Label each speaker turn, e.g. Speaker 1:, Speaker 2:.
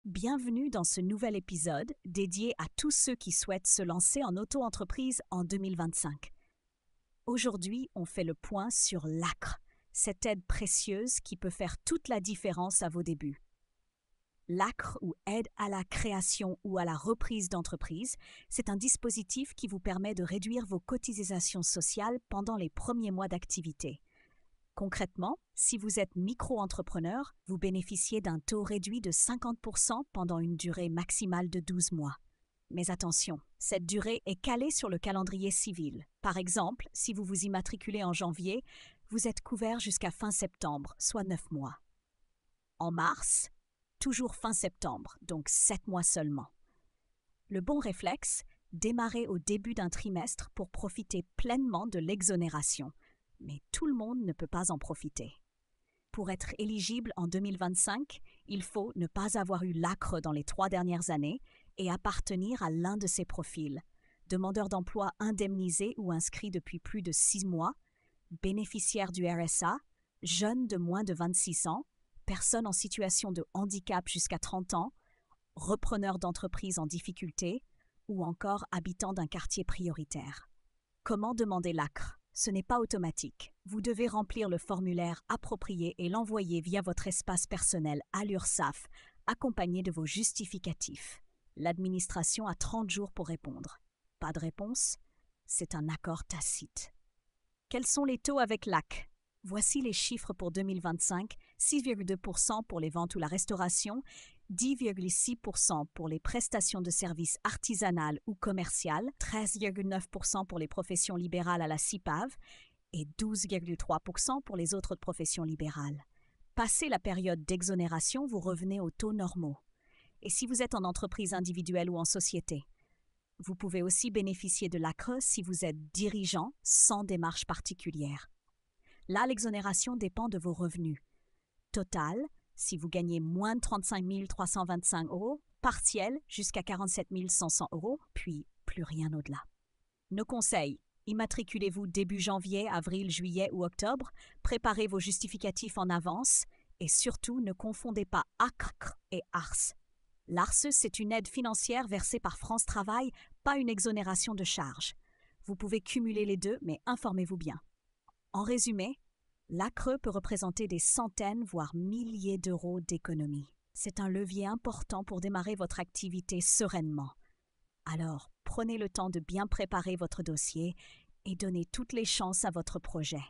Speaker 1: Bienvenue dans ce nouvel épisode dédié à tous ceux qui souhaitent se lancer en auto-entreprise en 2025. Aujourd'hui, on fait le point sur l'ACRE, cette aide précieuse qui peut faire toute la différence à vos débuts. L'ACRE, ou aide à la création ou à la reprise d'entreprise, c'est un dispositif qui vous permet de réduire vos cotisations sociales pendant les premiers mois d'activité. Concrètement, si vous êtes micro-entrepreneur, vous bénéficiez d'un taux réduit de 50% pendant une durée maximale de 12 mois. Mais attention, cette durée est calée sur le calendrier civil. Par exemple, si vous vous immatriculez en janvier, vous êtes couvert jusqu'à fin septembre, soit 9 mois. En mars, toujours fin septembre, donc 7 mois seulement. Le bon réflexe, démarrer au début d'un trimestre pour profiter pleinement de l'exonération. Mais tout le monde ne peut pas en profiter. Pour être éligible en 2025, il faut ne pas avoir eu l'ACRE dans les 3 dernières années et appartenir à l'un de ces profils. Demandeur d'emploi indemnisé ou inscrit depuis plus de 6 mois, bénéficiaire du RSA, jeune de moins de 26 ans, personne en situation de handicap jusqu'à 30 ans, repreneur d'entreprise en difficulté ou encore habitant d'un quartier prioritaire. Comment demander l'ACRE ? Ce n'est pas automatique. Vous devez remplir le formulaire approprié et l'envoyer via votre espace personnel à l'URSSAF, accompagné de vos justificatifs. L'administration a 30 jours pour répondre. Pas de réponse? C'est un accord tacite. Quels sont les taux avec l'ACRE? Voici les chiffres pour 2025, 6,2% pour les ventes ou la restauration, 10,6% pour les prestations de services artisanales ou commerciales, 13,9% pour les professions libérales à la CIPAV et 12,3% pour les autres professions libérales. Passé la période d'exonération, vous revenez aux taux normaux. Et si vous êtes en entreprise individuelle ou en société, vous pouvez aussi bénéficier de l'ACRE si vous êtes dirigeant sans démarche particulière. Là, l'exonération dépend de vos revenus. Total, si vous gagnez moins de 35 325 €, partiel jusqu'à 47 500 €, puis plus rien au-delà. Nos conseils: immatriculez-vous début janvier, avril, juillet ou octobre, préparez vos justificatifs en avance et surtout ne confondez pas ACRE et ARS. L'ARS, c'est une aide financière versée par France Travail, pas une exonération de charges. Vous pouvez cumuler les deux, mais informez-vous bien. En résumé, l'ACRE peut représenter des centaines, voire milliers d'euros d'économies. C'est un levier important pour démarrer votre activité sereinement. Alors, prenez le temps de bien préparer votre dossier et donnez toutes les chances à votre projet.